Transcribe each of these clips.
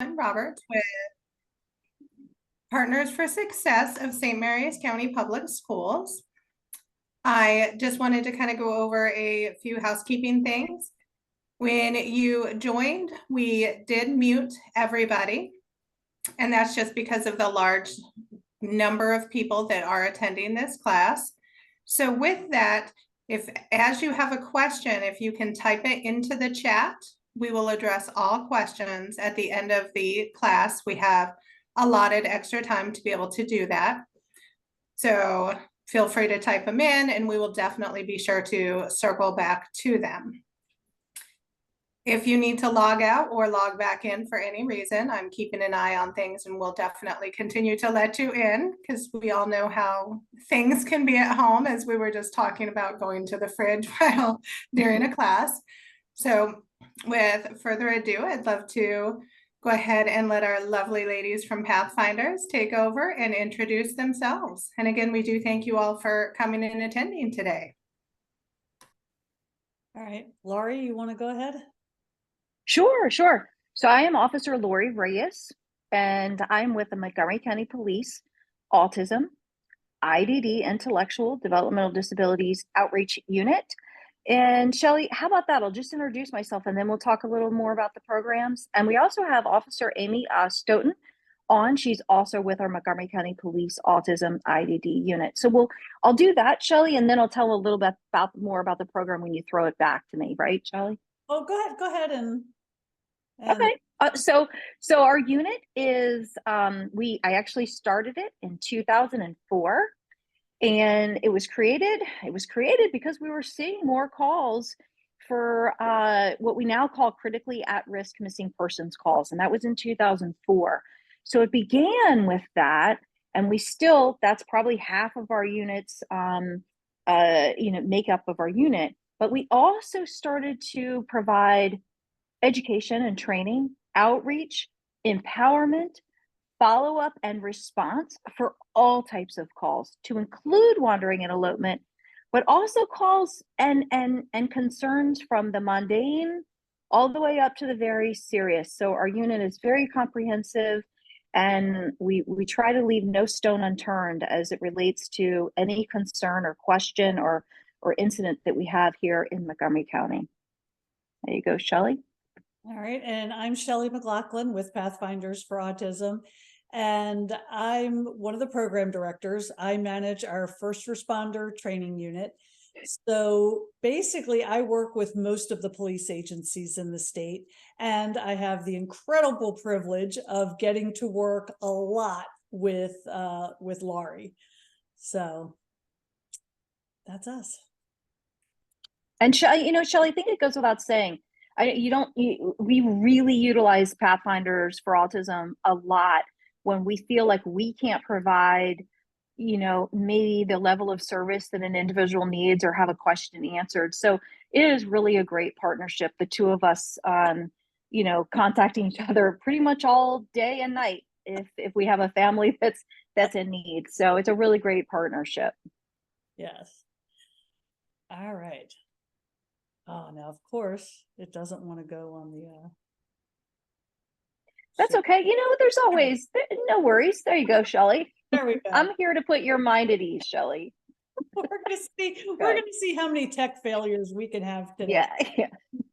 Roberts with Partners for Success of St. Mary's County Public Schools. I just wanted to kind of go over a few housekeeping things. When you joined, we did mute everybody, and that's just because of the large number of people that are attending this class. So with that, if as you have a question, if you can type it into the chat, we will address all questions at the end of the class. We have allotted extra time to be able to do that. So feel free to type them in and we will definitely be sure to circle back to them. If you need to log out or log back in for any reason, I'm keeping an eye on things and we'll definitely continue to let you in because we all know how things can be at home, as we were just talking about going to the fridge while during a class. So with further ado, I'd love to go ahead and let our lovely ladies from Pathfinders take over and introduce themselves. And again, we do thank you all for coming and attending today. All right, Laurie, you want to go ahead? Sure. So I am Officer Lori Reyes, and I'm with the Montgomery County Police Autism, IDD, Intellectual Developmental Disabilities Outreach Unit. And Shelly, how about that? I'll just introduce myself and then we'll talk a little more about the programs. And we also have Officer Amy Stoughton on. She's also with our Montgomery County Police Autism IDD unit. So I'll do that, Shelly, and then I'll tell a little bit more about the program when you throw it back to me, right, Shelly? Oh, go ahead and okay. So our unit is I actually started it in 2004, and it was created because we were seeing more calls for what we now call critically at-risk missing persons calls, and that was in 2004. So it began with that, and that's probably half of our units makeup of our unit. But we also started to provide education and training, outreach, empowerment, follow-up, and response for all types of calls, to include wandering and elopement, but also calls and concerns from the mundane all the way up to the very serious. So our unit is very comprehensive, and we try to leave no stone unturned as it relates to any concern or question or incident that we have here in Montgomery County. There you go, Shelly. All right, and I'm Shelly McLaughlin with Pathfinders for Autism, and I'm one of the program directors. I manage our first responder training unit. So basically, I work with most of the police agencies in the state, and I have the incredible privilege of getting to work a lot with Laurie. So that's us. And Shelly, I think it goes without saying, we really utilize Pathfinders for Autism a lot when we feel like we can't provide, maybe the level of service that an individual needs or have a question answered. So it is really a great partnership. The two of us, contacting each other pretty much all day and night if we have a family that's in need. So it's a really great partnership. Yes. All right. Oh, now, of course, it doesn't want to go on the... That's okay. There's always, no worries. There you go, Shelly. There we go. I'm here to put your mind at ease, Shelly. We're going to see how many tech failures we can have today. Yeah.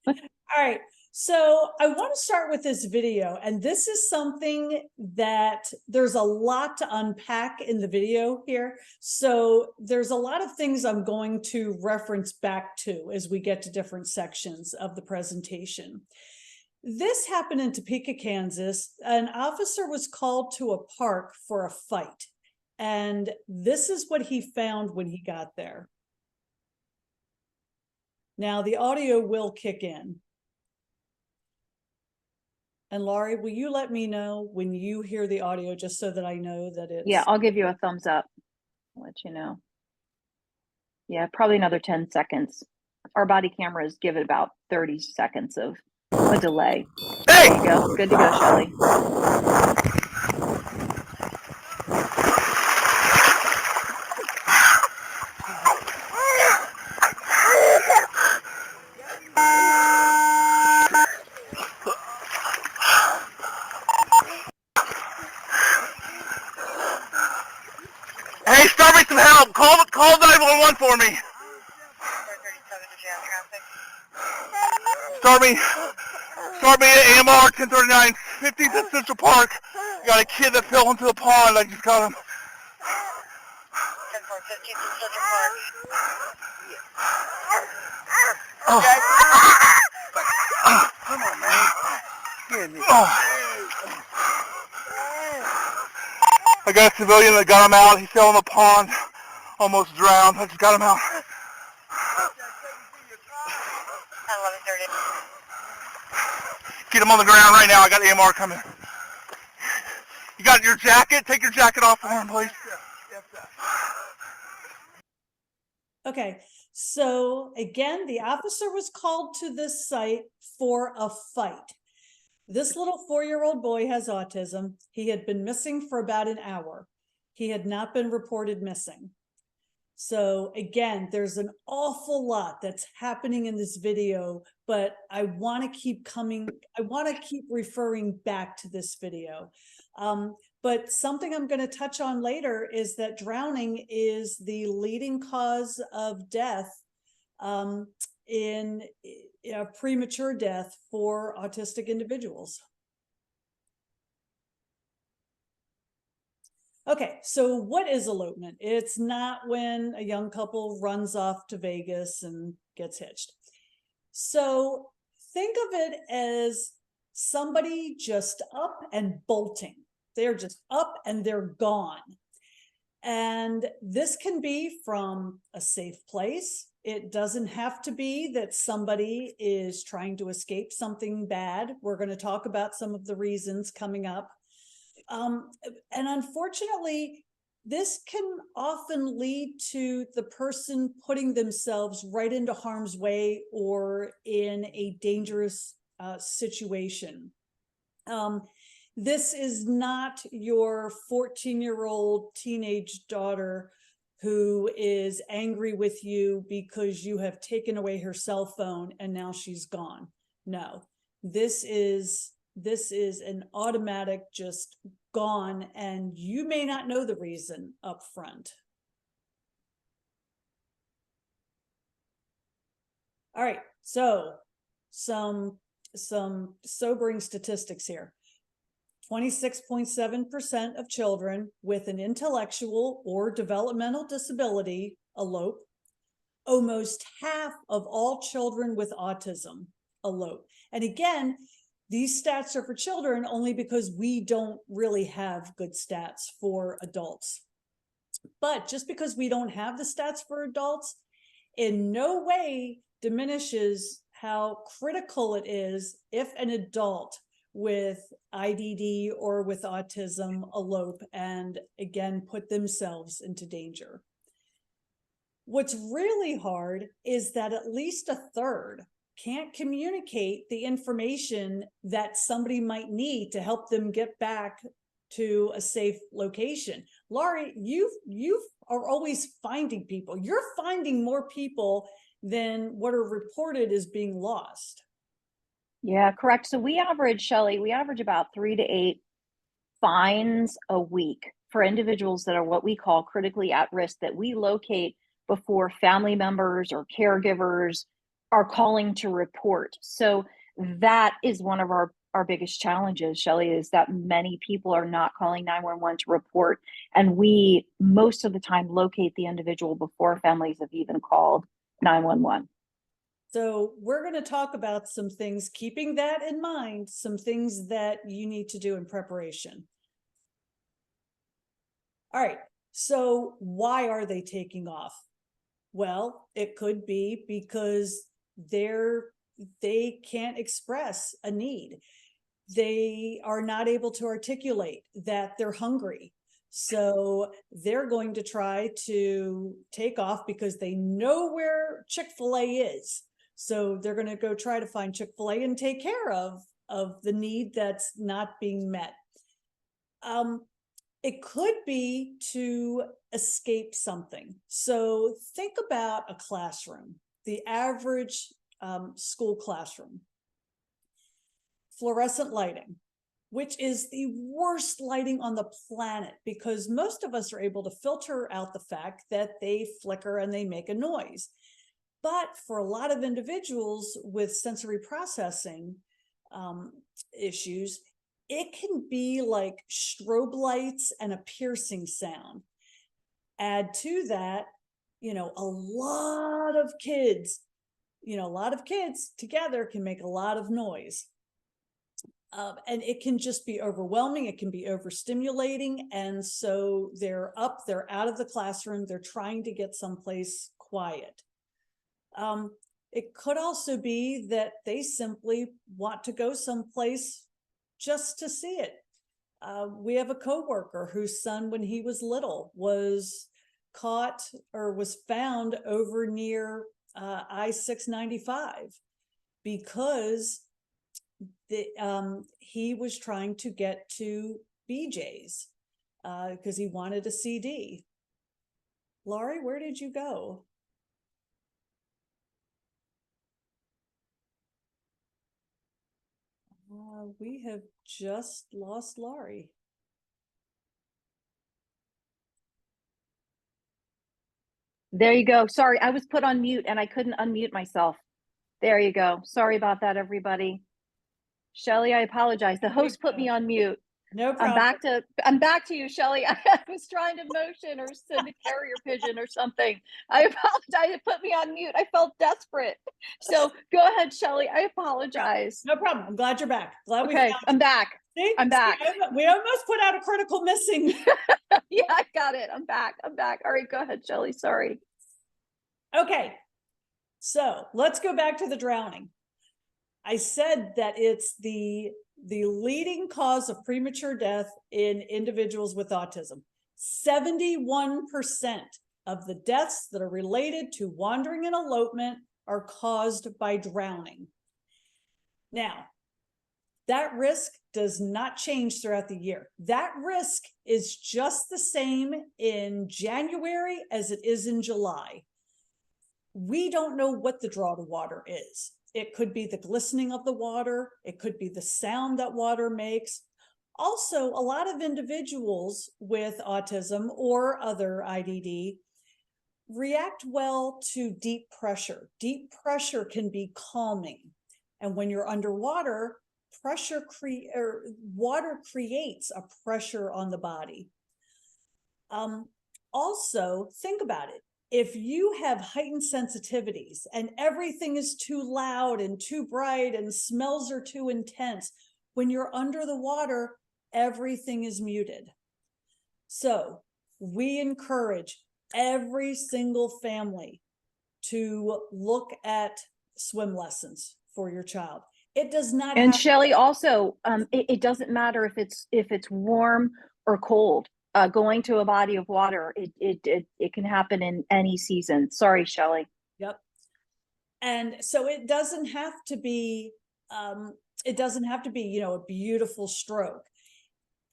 All right. So I want to start with this video, and this is something that there's a lot to unpack in the video here. So there's a lot of things I'm going to reference back to as we get to different sections of the presentation. This happened in Topeka, Kansas. An officer was called to a park for a fight, and this is what he found when he got there. Now the audio will kick in. And Laurie, will you let me know when you hear the audio, just so that I know that it's... Yeah, I'll give you a thumbs up. I'll let you know. Yeah, probably another 10 seconds. Our body cameras give it about 30 seconds of a delay. There you go. Good to go, Shelly. need some help. Call 911 for me. Start me at AMR 1039, 15th at Central Park. I got a kid that fell into the pond. I just got him. 15th at Central Park. Come on, man. I got a civilian that got him out. He fell in the pond, almost drowned. I just got him out. 11:30. Get him on the ground right now. I got AMR coming. You got your jacket? Take your jacket off for him, please. Okay, so again, the officer was called to this site for a fight. This little 4-year-old boy has autism. He had been missing for about an hour. He had not been reported missing. So again, there's an awful lot that's happening in this video, but I want to keep referring back to this video. But something I'm going to touch on later is that drowning is the leading cause of death in premature death for autistic individuals. Okay, so what is elopement? It's not when a young couple runs off to Vegas and gets hitched. So think of it as somebody just up and bolting. They're just up and they're gone. And this can be from a safe place. It doesn't have to be that somebody is trying to escape something bad. We're going to talk about some of the reasons coming up. And unfortunately, this can often lead to the person putting themselves right into harm's way or in a dangerous situation. This is not your 14-year-old teenage daughter who is angry with you because you have taken away her cell phone and now she's gone. No, this is an automatic just gone, and you may not know the reason up front. All right, so some sobering statistics here. 26.7% of children with an intellectual or developmental disability elope. Almost half of all children with autism elope. And again, these stats are for children only because we don't really have good stats for adults. But just because we don't have the stats for adults, in no way diminishes how critical it is if an adult with IDD or with autism elope and again put themselves into danger. What's really hard is that at least a third can't communicate the information that somebody might need to help them get back to a safe location. Laurie, you are always finding people. You're finding more people than what are reported as being lost. Yeah, correct. So we average, Shelley, about 3 to 8 finds a week for individuals that are what we call critically at risk, that we locate before family members or caregivers are calling to report. So that is one of our biggest challenges, Shelley, is that many people are not calling 911 to report. And we, most of the time, locate the individual before families have even called 911. So we're going to talk about some things, keeping that in mind, some things that you need to do in preparation. All right, so why are they taking off? Well, it could be because they can't express a need. They are not able to articulate that they're hungry. So they're going to try to take off because they know where Chick-fil-A is. So they're going to go try to find Chick-fil-A and take care of the need that's not being met. It could be to escape something. So think about a classroom, the average school classroom. Fluorescent lighting. which is the worst lighting on the planet, because most of us are able to filter out the fact that they flicker and they make a noise. But for a lot of individuals with sensory processing issues, it can be like strobe lights and a piercing sound. Add to that, a lot of kids together can make a lot of noise. And it can just be overwhelming. It can be overstimulating. And so they're out of the classroom. They're trying to get someplace quiet. It could also be that they simply want to go someplace just to see it. We have a coworker whose son, when he was little, was caught or was found over near I-695 because he was trying to get to BJ's because he wanted a CD. Laurie, where did you go? We have just lost Laurie. There you go. Sorry, I was put on mute and I couldn't unmute myself. There you go. Sorry about that, everybody. Shelly, I apologize. The host put me on mute. No problem. I'm back to you, Shelly. I was trying to motion or send a carrier pigeon or something. I apologize. It put me on mute. I felt desperate. So go ahead, Shelly. I apologize. No problem. I'm glad you're back. Glad we Okay, I'm back. See? I'm back. We almost put out a critical missing. Yeah, I got it. I'm back. All right, go ahead, Shelly. Sorry. Okay. So let's go back to the drowning. I said that it's the leading cause of premature death in individuals with autism. 71% of the deaths that are related to wandering and elopement are caused by drowning. Now, that risk does not change throughout the year. That risk is just the same in January as it is in July. We don't know what the draw to water is. It could be the glistening of the water. It could be the sound that water makes. Also, a lot of individuals with autism or other IDD react well to deep pressure. Deep pressure can be calming. And when you're underwater, water creates a pressure on the body. Also, think about it. If you have heightened sensitivities and everything is too loud and too bright and smells are too intense, when you're under the water, everything is muted. So we encourage every single family to look at swim lessons for your child. It does not. And Shelly, also, it doesn't matter if it's warm or cold. Going to a body of water, it can happen in any season. Sorry, Shelly. Yep. And so it doesn't have to be, a beautiful stroke.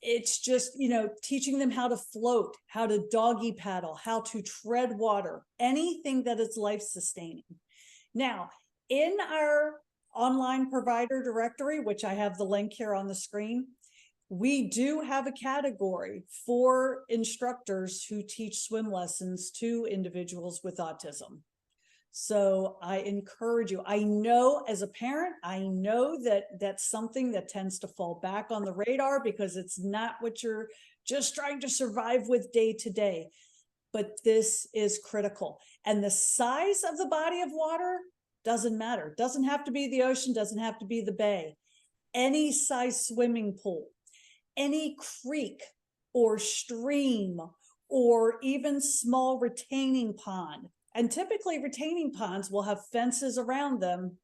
It's just, teaching them how to float, how to doggy paddle, how to tread water, anything that is life sustaining. Now, in our online provider directory, which I have the link here on the screen, we do have a category for instructors who teach swim lessons to individuals with autism. So I encourage you. I know as a parent, I know that that's something that tends to fall back on the radar because it's not what you're just trying to survive with day to day. But this is critical. And the size of the body of water doesn't matter. Doesn't have to be the ocean, doesn't have to be the bay. Any size swimming pool, any creek or stream, or even small retaining pond. And typically retaining ponds will have fences around them.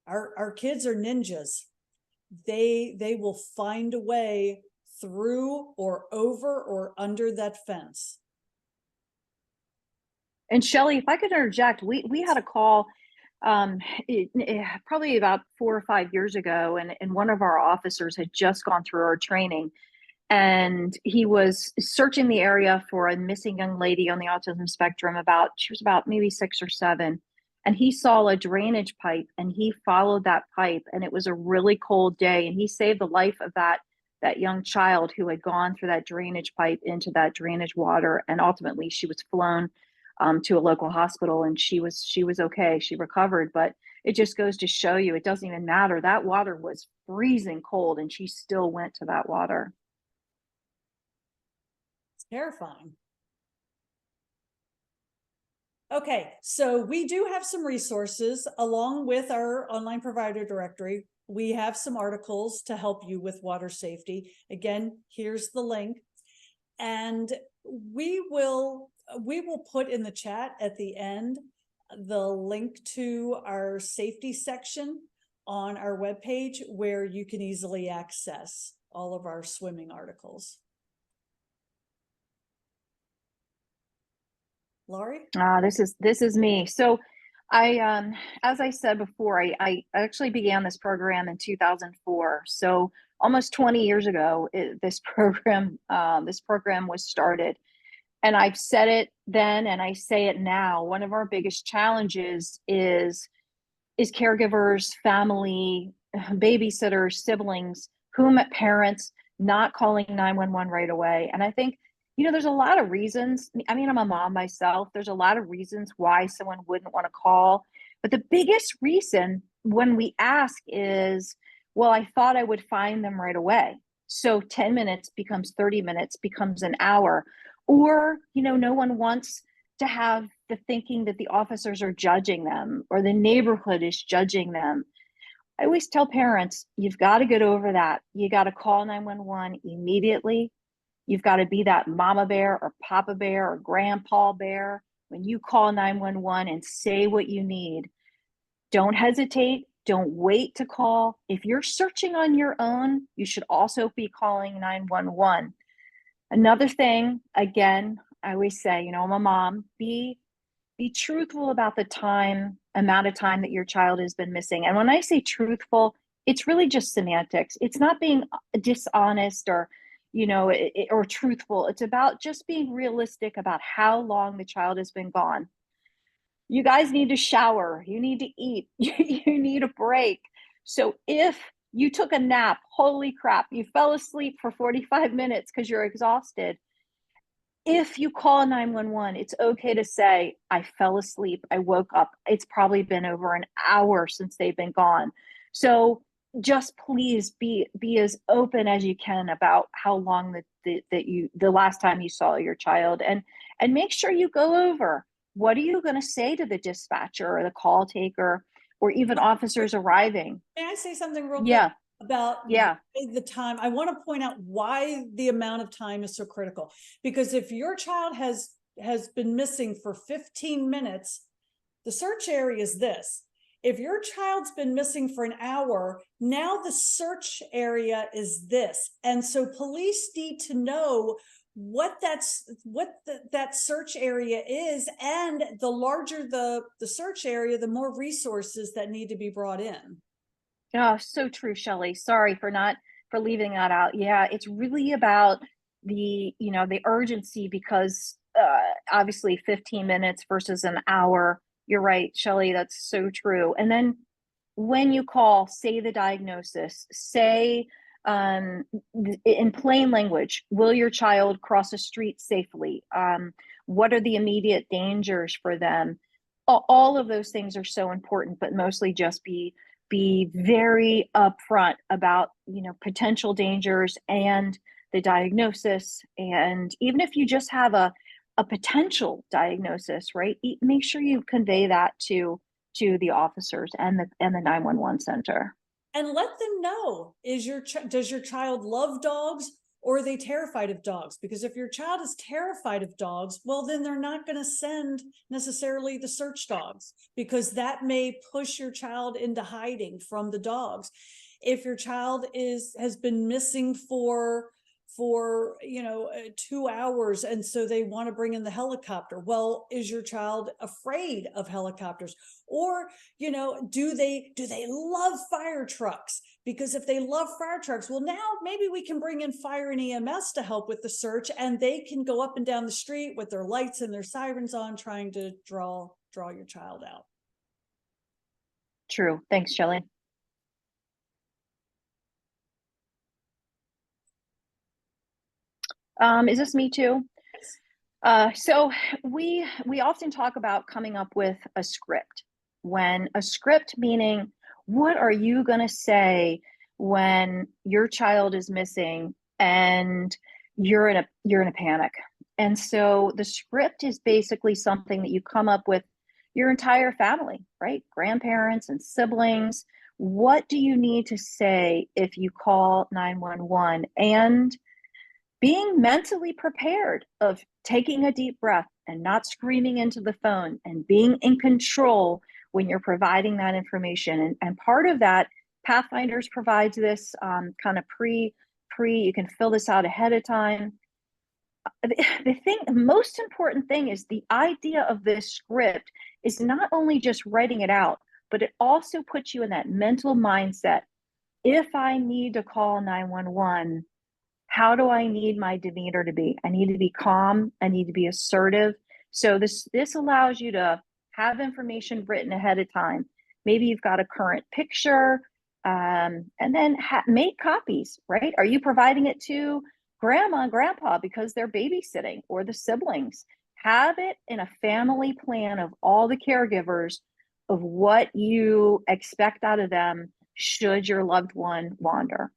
Our kids are ninjas. They will find a way through or over or under that fence. And Shelly, if I could interject, we had a call probably about 4 or 5 years ago, and one of our officers had just gone through our training, and he was searching the area for a missing young lady on the autism spectrum. She was about maybe 6 or 7, and he saw a drainage pipe and he followed that pipe, and it was a really cold day, and he saved the life of that young child who had gone through that drainage pipe into that drainage water, and ultimately she was flown to a local hospital, and she was okay. She recovered, but it just goes to show you it doesn't even matter. That water was freezing cold, and she still went to that water. It's terrifying. Okay, so we do have some resources along with our online provider directory. We have some articles to help you with water safety. Again, here's the link. And we will put in the chat at the end the link to our safety section on our webpage where you can easily access all of our swimming articles. Laurie? This is me. So I, as I said before, I actually began this program in 2004. So almost 20 years ago, this program was started. And I've said it then, and I say it now. One of our biggest challenges is caregivers, family, babysitters, siblings, parents not calling 911 right away. And I think, there's a lot of reasons. I mean, I'm a mom myself. There's a lot of reasons why someone wouldn't want to call. But the biggest reason when we ask is, well, I thought I would find them right away. So 10 minutes becomes 30 minutes, becomes an hour. Or, no one wants to have the thinking that the officers are judging them or the neighborhood is judging them. I always tell parents, you've got to get over that. You got to call 911 immediately. You've got to be that mama bear or papa bear or grandpa bear when you call 911 and say what you need. Don't hesitate. Don't wait to call. If you're searching on your own, you should also be calling 911. Another thing, again, I always say, I'm a mom, be truthful about the amount of time that your child has been missing. And when I say truthful, it's really just semantics. It's not being dishonest or, or truthful. It's about just being realistic about how long the child has been gone. You guys need to shower. You need to eat. You need a break. So if you took a nap, holy crap, you fell asleep for 45 minutes because you're exhausted. If you call 911, it's okay to say, I fell asleep, I woke up. It's probably been over an hour since they've been gone. So just please be as open as you can about how long the last time you saw your child, and make sure you go over, what are you going to say to the dispatcher or the call taker or even officers arriving? May I say something real quick? Yeah. About the time? I want to point out why the amount of time is so critical, because if your child has been missing for 15 minutes, the search area is this. If your child's been missing for an hour, now the search area is this. And so police need to know what that search area is, and the larger the search area, the more resources that need to be brought in. Oh, so true, Shelley. Sorry for leaving that out. Yeah, it's really about the urgency, because obviously 15 minutes versus an hour. You're right, Shelley, that's so true. And then when you call, say the diagnosis, say in plain language, will your child cross a street safely? What are the immediate dangers for them? All of those things are so important, but mostly just be very upfront about, potential dangers and the diagnosis. And even if you just have a potential diagnosis, right, make sure you convey that to the officers and the 911 center. And let them know, does your child love dogs, or are they terrified of dogs? Because if your child is terrified of dogs, well, then they're not going to send necessarily the search dogs, because that may push your child into hiding from the dogs. If your child has been missing for 2 hours, and so they want to bring in the helicopter, well, is your child afraid of helicopters? Or do they love fire trucks? Because if they love fire trucks, well, now maybe we can bring in fire and EMS to help with the search, and they can go up and down the street with their lights and their sirens on, trying to draw your child out. True. Thanks, Shelley. Is this me too? So we often talk about coming up with a script. When a script meaning, what are you going to say when your child is missing and you're in a panic? And so the script is basically something that you come up with your entire family, right? Grandparents and siblings. What do you need to say if you call 911? And being mentally prepared of taking a deep breath and not screaming into the phone and being in control when you're providing that information. And part of that, Pathfinders provides this kind of you can fill this out ahead of time. The most important thing is the idea of this script is not only just writing it out, but it also puts you in that mental mindset. If I need to call 911, how do I need my demeanor to be? I need to be calm. I need to be assertive. So this allows you to have information written ahead of time. Maybe you've got a current picture, and then make copies, right? Are you providing it to grandma and grandpa because they're babysitting, or the siblings? Have it in a family plan of all the caregivers of what you expect out of them should your loved one wander.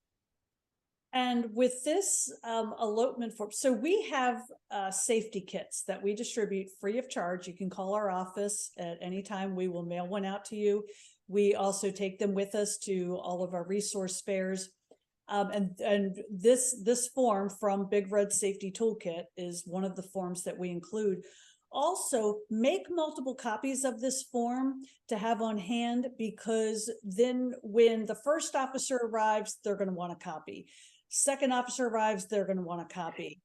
And with this elopement form, so we have safety kits that we distribute free of charge. You can call our office at any time. We will mail one out to you. We also take them with us to all of our resource fairs. And this form from Big Red Safety Toolkit is one of the forms that we include. Also, make multiple copies of this form to have on hand, because then when the first officer arrives, they're going to want a copy. Second officer arrives, they're going to want a copy.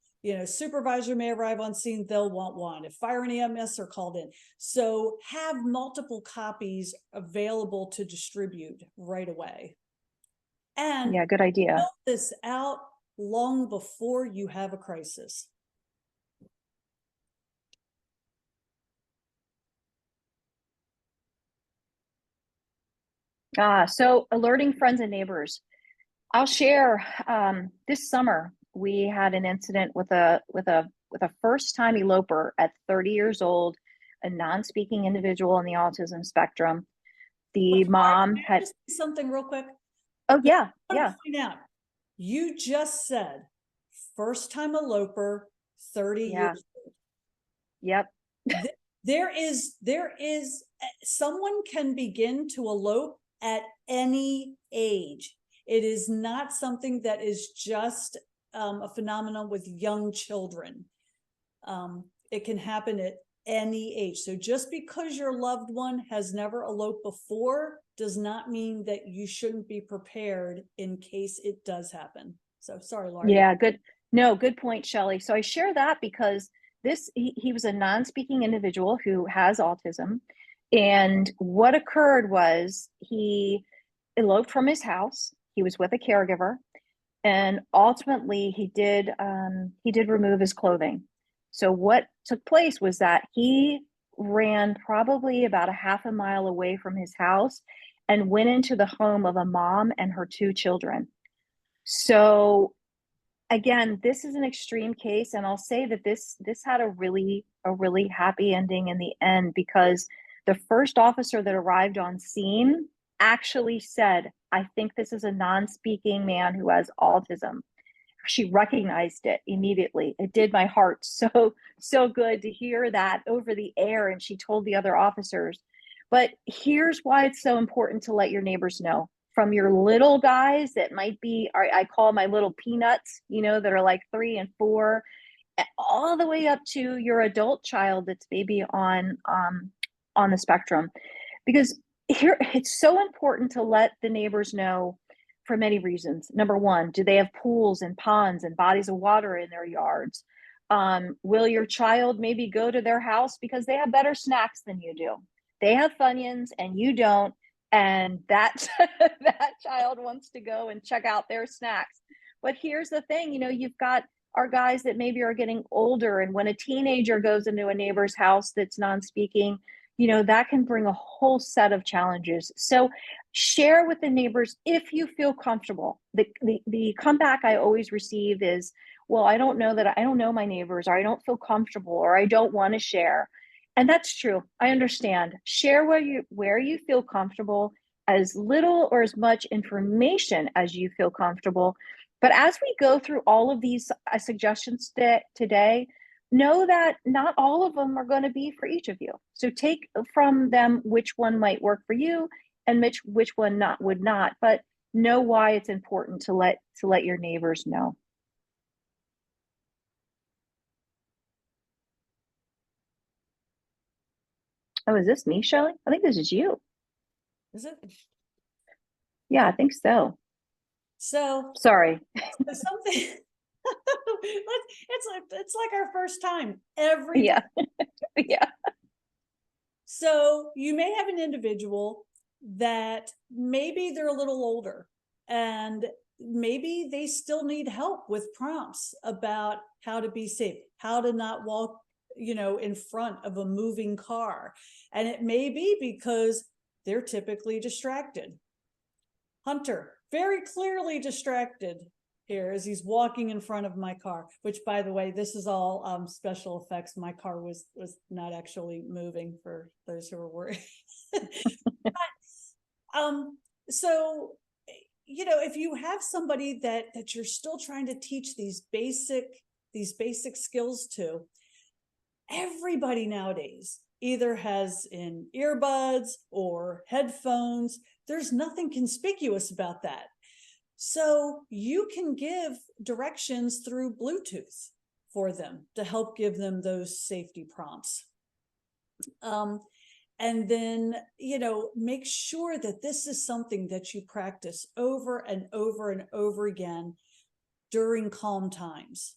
Supervisor may arrive on scene, they'll want one. If fire and EMS are called in. So have multiple copies available to distribute right away. And yeah, good idea. Fill this out long before you have a crisis. So alerting friends and neighbors. I'll share. This summer we had an incident with a first-time eloper at 30 years old, a non-speaking individual on the autism spectrum. The mom had just something real quick. Oh yeah, yeah. Point out, you just said first-time eloper, 30 years old. Yep. There is someone can begin to elope at any age. It is not something that is just a phenomenon with young children. It can happen at any age. So just because your loved one has never eloped before does not mean that you shouldn't be prepared in case it does happen. So sorry, Laura. Yeah, good. No, good point, Shelley. So I share that because he was a non-speaking individual who has autism. And what occurred was he eloped from his house. He was with a caregiver, and ultimately he did remove his clothing. So what took place was that he ran probably about a half a mile away from his house and went into the home of a mom and her two children. So again, this is an extreme case, and I'll say that this had a really happy ending in the end, because the first officer that arrived on scene actually said, I think this is a non-speaking man who has autism. She recognized it immediately. It did my heart so good to hear that over the air. And she told the other officers. But here's why it's so important to let your neighbors know. From your little guys that might be, I call my little peanuts, that are like 3 and 4, all the way up to your adult child that's maybe on the spectrum. Because here, it's so important to let the neighbors know for many reasons. Number one, do they have pools and ponds and bodies of water in their yards? Will your child maybe go to their house because they have better snacks than you do? They have Funyuns and you don't, and that that child wants to go and check out their snacks. But here's the thing, you've got our guys that maybe are getting older, and when a teenager goes into a neighbor's house that's non-speaking, that can bring a whole set of challenges. So share with the neighbors if you feel comfortable. The comeback I always receive is, well, I don't know my neighbors, or I don't feel comfortable, or I don't want to share. And that's true. I understand. Share where you feel comfortable, as little or as much information as you feel comfortable. But as we go through all of these suggestions today, know that not all of them are going to be for each of you. So take from them which one might work for you and which one would not, but know why it's important to let your neighbors know. Oh, is this me, Shelley? I think this is you. Is it? Yeah, I think so. So Sorry. something it's like our first time Yeah. Yeah. So you may have an individual that maybe they're a little older, and maybe they still need help with prompts about how to be safe, how to not walk, in front of a moving car. And it may be because they're typically distracted. Hunter, very clearly distracted here as he's walking in front of my car, which, by the way, this is all special effects. My car was not actually moving, for those who are worried. But, so, if you have somebody that you're still trying to teach these basic skills to, everybody nowadays either has in earbuds or headphones. There's nothing conspicuous about that. So you can give directions through Bluetooth for them to help give them those safety prompts. And then, make sure that this is something that you practice over and over and over again during calm times.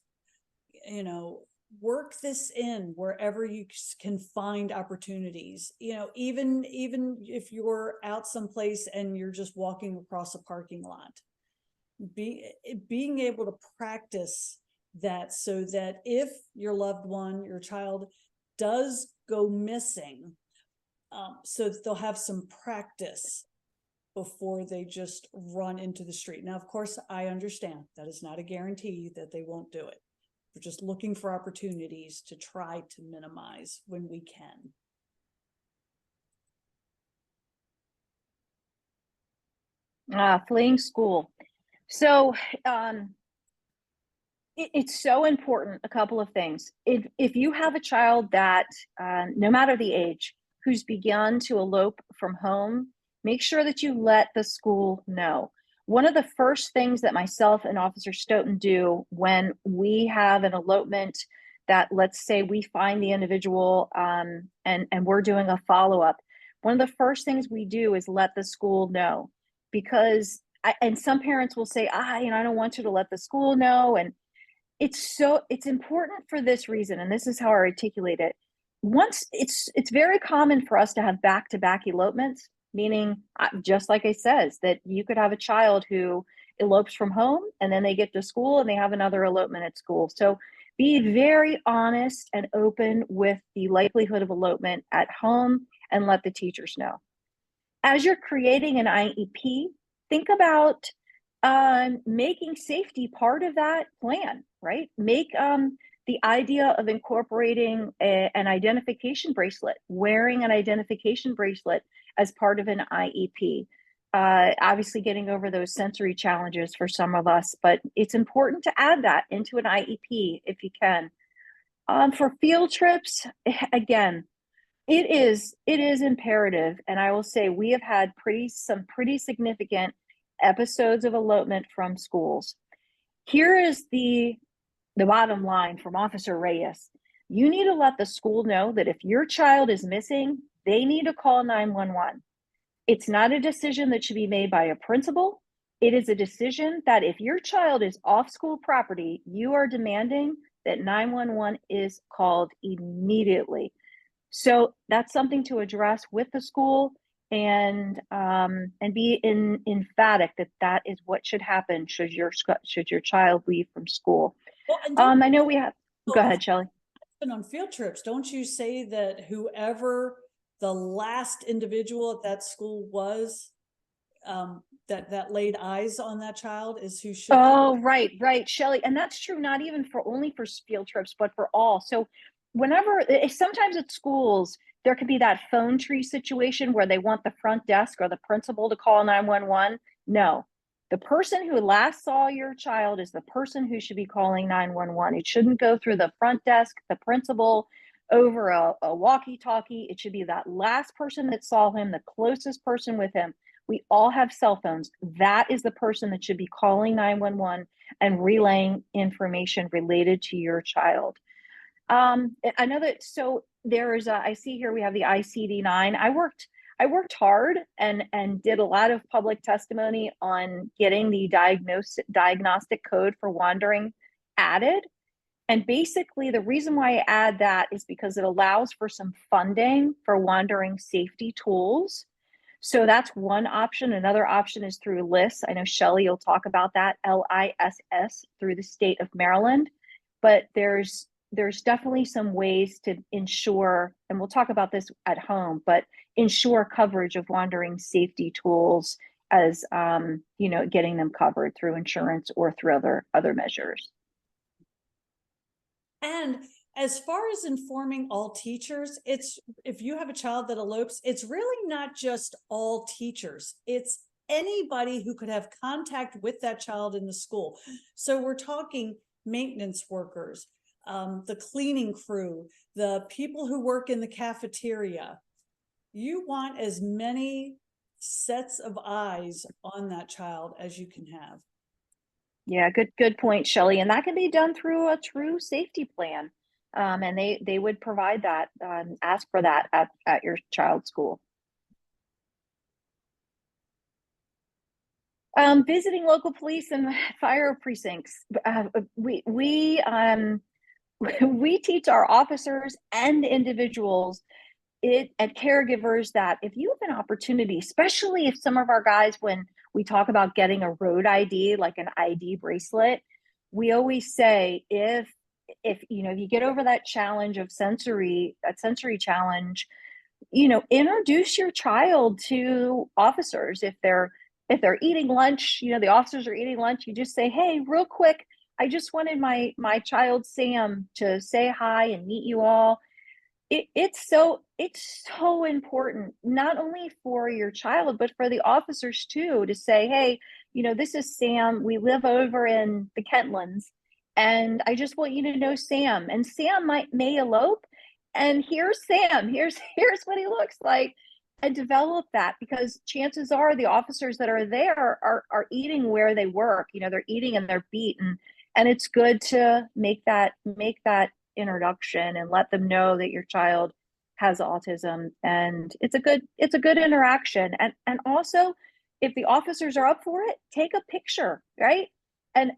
Work this in wherever you can find opportunities. Even if you're out someplace and you're just walking across a parking lot, being able to practice that, so that if your loved one, your child, does go missing, so that they'll have some practice before they just run into the street. Now, of course, I understand that is not a guarantee that they won't do it. We're just looking for opportunities to try to minimize when we can. Fleeing school. So it's so important. A couple of things. If you have a child that, no matter the age, who's begun to elope from home, make sure that you let the school know. One of the first things that myself and Officer Stoughton do when we have an elopement, that, let's say we find the individual and we're doing a follow-up, one of the first things we do is let the school know. Because and some parents will say, I don't want you to let the school know. And it's important for this reason, and this is how I articulate it. Once it's very common for us to have back-to-back elopements, meaning, just like I says, that you could have a child who elopes from home and then they get to school and they have another elopement at school. So be very honest and open with the likelihood of elopement at home and let the teachers know. As you're creating an IEP, think about making safety part of that plan, right? Make the idea of incorporating an identification bracelet, wearing an identification bracelet as part of an IEP. Obviously getting over those sensory challenges for some of us, but it's important to add that into an IEP if you can. For field trips, again, it is imperative, and I will say we have had some pretty significant episodes of elopement from schools. Here is the bottom line from Officer Reyes. You need to let the school know that if your child is missing, they need to call 911. It's not a decision that should be made by a principal. It is a decision that if your child is off school property, you are demanding that 911 is called immediately. So that's something to address with the school, and be emphatic that is what should happen should your child leave from school. Well, I know we have. Go ahead, Shelley. And on field trips, don't you say that whoever the last individual at that school was, that laid eyes on that child is who should. Oh, right, Shelley. And that's true, not even for only for field trips, but for all. So sometimes at schools, there could be that phone tree situation where they want the front desk or the principal to call 911. No, the person who last saw your child is the person who should be calling 911. It shouldn't go through the front desk, the principal, over a walkie-talkie. It should be that last person that saw him, the closest person with him. We all have cell phones. That is the person that should be calling 911 and relaying information related to your child. I know that, so I see here we have the ICD-9. I worked hard and did a lot of public testimony on getting the diagnostic code for wandering added. And basically the reason why I add that is because it allows for some funding for wandering safety tools. So that's one option. Another option is through LISS. I know Shelley will talk about that, LISS, through the state of Maryland. But there's definitely some ways to ensure, and we'll talk about this at home, but ensure coverage of wandering safety tools as, getting them covered through insurance or through other measures. And as far as informing all teachers, if you have a child that elopes, it's really not just all teachers. It's anybody who could have contact with that child in the school. So we're talking maintenance workers, the cleaning crew, the people who work in the cafeteria. You want as many sets of eyes on that child as you can have. Yeah, good point, Shelley. And that can be done through a true safety plan. And they would provide that, ask for that at your child's school. Visiting local police and fire precincts. We teach our officers and individuals and caregivers that if you have an opportunity, especially if some of our guys, when we talk about getting a road ID, like an ID bracelet, we always say, if you get over that challenge of sensory challenge, introduce your child to officers. If they're eating lunch, the officers are eating lunch, you just say, hey, real quick, I just wanted my child Sam to say hi and meet you all. It's so important, not only for your child, but for the officers too, to say, hey, this is Sam. We live over in the Kentlands, and I just want you to know Sam. And Sam may elope, and here's Sam. Here's what he looks like, and develop that, because chances are the officers that are there are eating where they work. They're eating in their beat, and it's good to make that introduction and let them know that your child has autism, and it's a good interaction. And also, if the officers are up for it, take a picture, right? And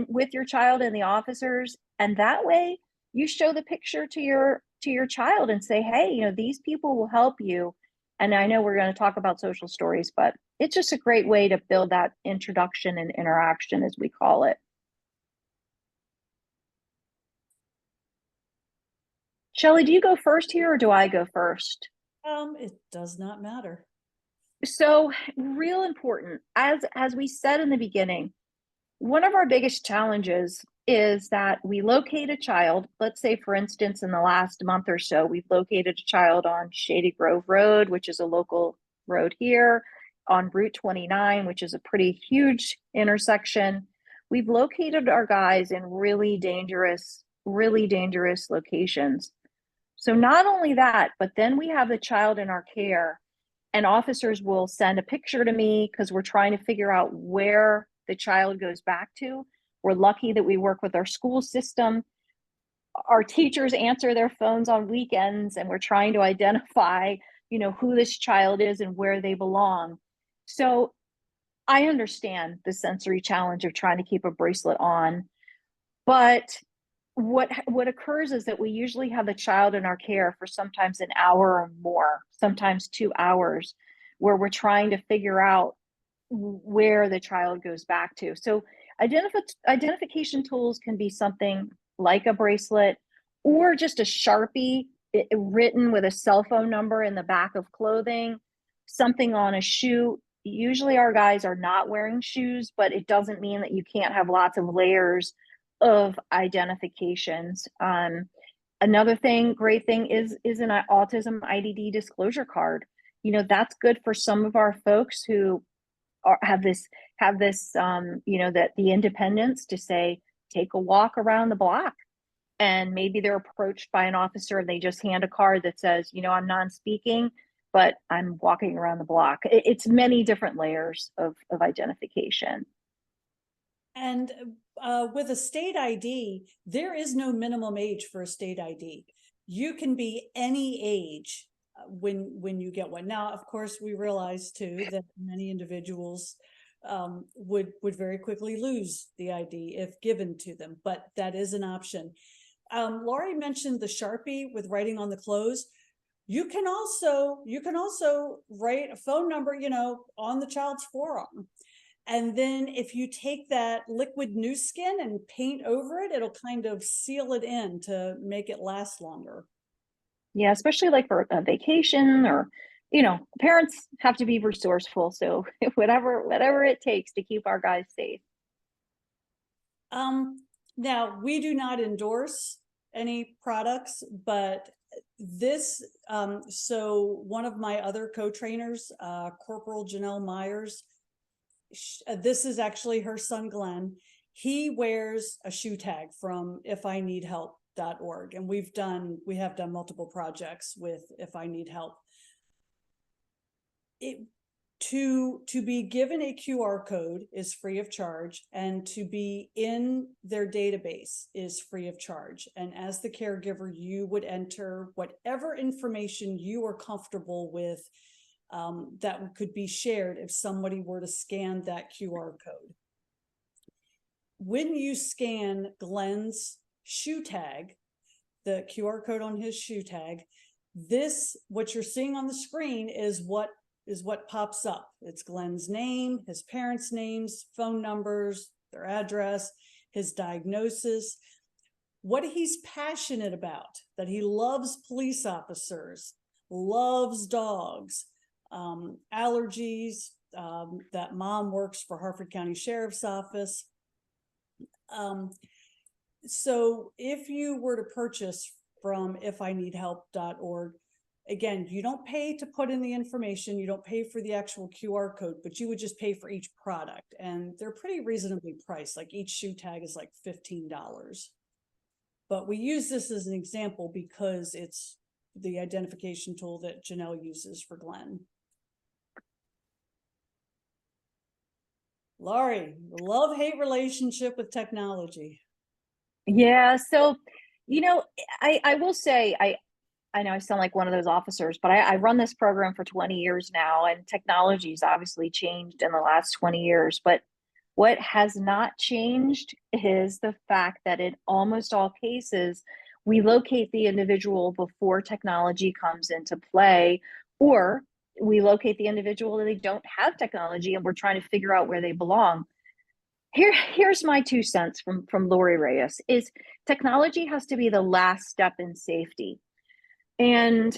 with your child and the officers, and that way you show the picture to your child and say, hey, these people will help you. And I know we're going to talk about social stories, but it's just a great way to build that introduction and interaction, as we call it. Shelley, do you go first here or do I go first? It does not matter. So real important, as we said in the beginning, one of our biggest challenges is that we locate a child. Let's say, for instance, in the last month or so, we've located a child on Shady Grove Road, which is a local road here, on Route 29, which is a pretty huge intersection. We've located our guys in really dangerous locations. So not only that, but then we have the child in our care, and officers will send a picture to me because we're trying to figure out where the child goes back to. We're lucky that we work with our school system. Our teachers answer their phones on weekends, and we're trying to identify, who this child is and where they belong. So I understand the sensory challenge of trying to keep a bracelet on, but what occurs is that we usually have the child in our care for sometimes an hour or more, sometimes 2 hours, where we're trying to figure out where the child goes back to. So identification tools can be something like a bracelet, or just a Sharpie written with a cell phone number in the back of clothing, something on a shoe. Usually our guys are not wearing shoes, but it doesn't mean that you can't have lots of layers of identifications. Another great thing is an autism IDD disclosure card. You know, that's good for some of our folks who have this, you know, that the independence to say, take a walk around the block. And maybe they're approached by an officer and they just hand a card that says, you know, I'm non-speaking, but I'm walking around the block. It's many different layers of identification. And with a state ID, there is no minimum age for a state ID. You can be any age when you get one. Now, of course, we realize too that many individuals would very quickly lose the ID if given to them, but that is an option. Laurie mentioned the Sharpie with writing on the clothes. You can also write a phone number, you know, on the child's forearm. And then if you take that liquid new skin and paint over it, it'll kind of seal it in to make it last longer. Yeah, especially like for a vacation, or, you know, parents have to be resourceful. So whatever it takes to keep our guys safe. Now, we do not endorse any products, but this, so one of my other co-trainers, Corporal Janelle Myers, this is actually her son, Glenn. He wears a shoe tag from ifineedhelp.org, and we have done multiple projects with If I Need Help. To be given a QR code is free of charge, and to be in their database is free of charge. And as the caregiver, you would enter whatever information you are comfortable with that could be shared if somebody were to scan that QR code. When you scan Glenn's shoe tag, the QR code on his shoe tag, what you're seeing on the screen is what pops up. It's Glenn's name, his parents' names, phone numbers, their address, his diagnosis, what he's passionate about, that he loves police officers, loves dogs, allergies, that mom works for Harford County Sheriff's Office. So if you were to purchase from ifineedhelp.org, again, you don't pay to put in the information, you don't pay for the actual QR code, but you would just pay for each product. And they're pretty reasonably priced, like each shoe tag is like $15. But we use this as an example because it's the identification tool that Janelle uses for Glenn. Laurie, love-hate relationship with technology. Yeah, so, you know, I will say, I know I sound like one of those officers, but I run this program for 20 years now, and technology's obviously changed in the last 20 years. But what has not changed is the fact that in almost all cases, we locate the individual before technology comes into play, or we locate the individual that they don't have technology and we're trying to figure out where they belong. Here's my 2 cents from Lori Reyes is technology has to be the last step in safety. And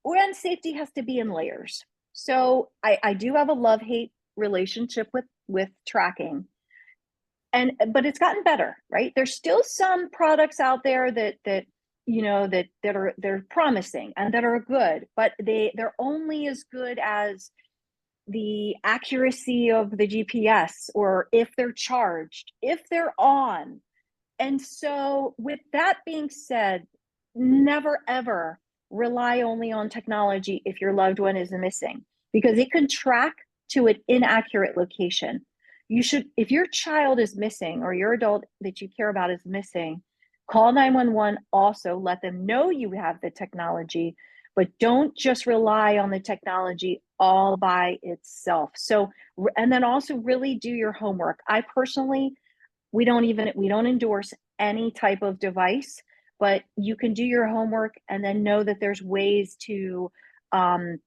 when safety has to be in layers. So I do have a love-hate relationship with tracking, but it's gotten better, right? There's still some products out there that you know they're promising and that are good, but they're only as good as the accuracy of the GPS, or if they're charged, if they're on. And so with that being said, never ever rely only on technology if your loved one is missing, because it can track to an inaccurate location. You should, if your child is missing or your adult that you care about is missing, call 911. Also let them know you have the technology, but don't just rely on the technology all by itself. So, and then also really do your homework. I personally, we don't endorse any type of device, but you can do your homework and then know that there's ways to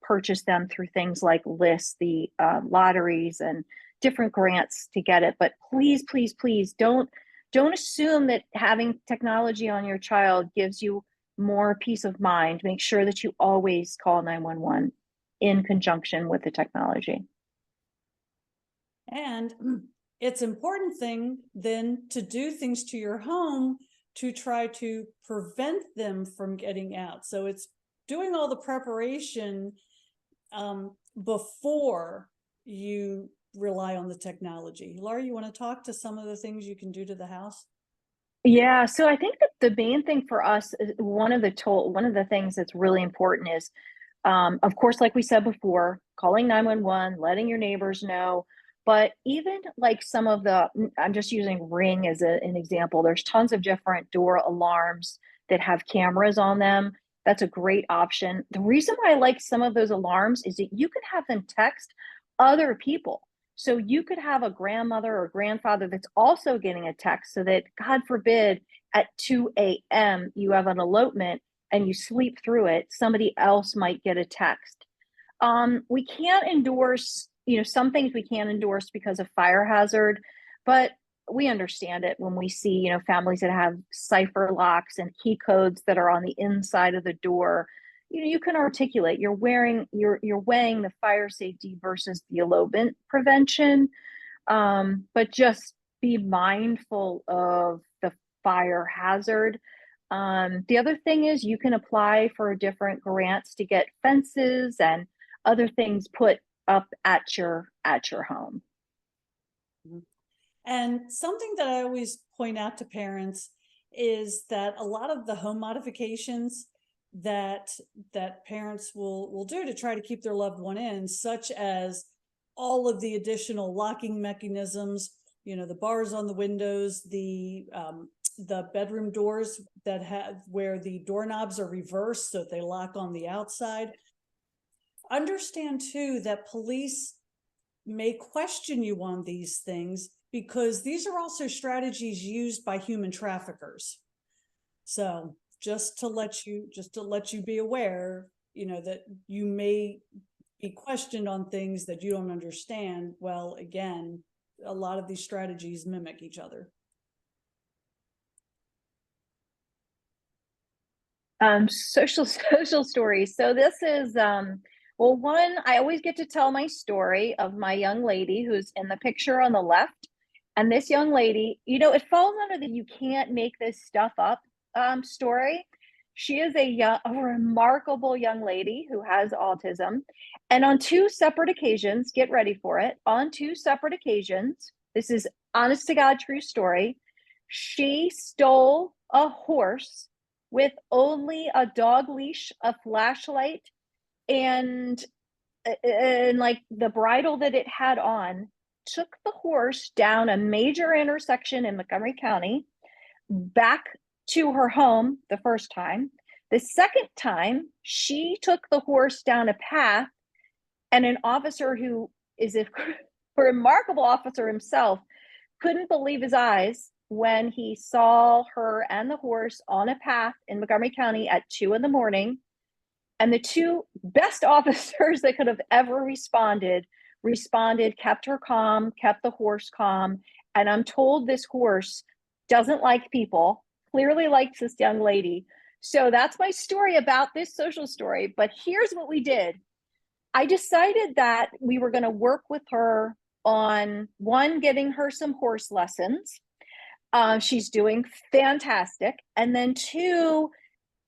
purchase them through things like lists, the lotteries, and different grants to get it. But please, please, please don't assume that having technology on your child gives you more peace of mind, make sure that you always call 911 in conjunction with the technology. And it's important thing then to do things to your home to try to prevent them from getting out. So it's doing all the preparation before you rely on the technology. Laura, you want to talk to some of the things you can do to the house? Yeah, so I think that the main thing for us is one of the things that's really important is, of course, like we said before, calling 911, letting your neighbors know. But even like some of the, I'm just using Ring as an example. There's tons of different door alarms that have cameras on them. That's a great option. The reason why I like some of those alarms is that you can have them text other people. So you could have a grandmother or grandfather that's also getting a text, so that, God forbid, at 2 a.m. you have an elopement and you sleep through it, somebody else might get a text. We can't endorse, some things we can't endorse because of fire hazard, but we understand it when we see, families that have cipher locks and key codes that are on the inside of the door. You can articulate, you're weighing the fire safety versus the elopement prevention, but just be mindful of the fire hazard. The other thing is you can apply for different grants to get fences and other things put up at your home. And something that I always point out to parents is that a lot of the home modifications that parents will do to try to keep their loved one in, such as all of the additional locking mechanisms, the bars on the windows, the bedroom doors that have where the doorknobs are reversed so that they lock on the outside. Understand too that police may question you on these things because these are also strategies used by human traffickers. So just to let you be aware, that you may be questioned on things that you don't understand. Well, again, a lot of these strategies mimic each other. Social stories. So this is, well, one, I always get to tell my story of my young lady who's in the picture on the left. And this young lady, it falls under the you can't make this stuff up story. She is a remarkable young lady who has autism. And on 2 separate occasions, get ready for it, on 2 separate occasions, this is honest to God true story, she stole a horse with only a dog leash, a flashlight, and like the bridle that it had on, took the horse down a major intersection in Montgomery County, back to her home the first time. The second time, she took the horse down a path, and an officer who is a remarkable officer himself couldn't believe his eyes when he saw her and the horse on a path in Montgomery County at 2 a.m. And the 2 best officers that could have ever responded, kept her calm, kept the horse calm. And I'm told this horse doesn't like people, clearly likes this young lady. So that's my story about this social story. But here's what we did. I decided that we were going to work with her on, one, getting her some horse lessons. She's doing fantastic. And then 2,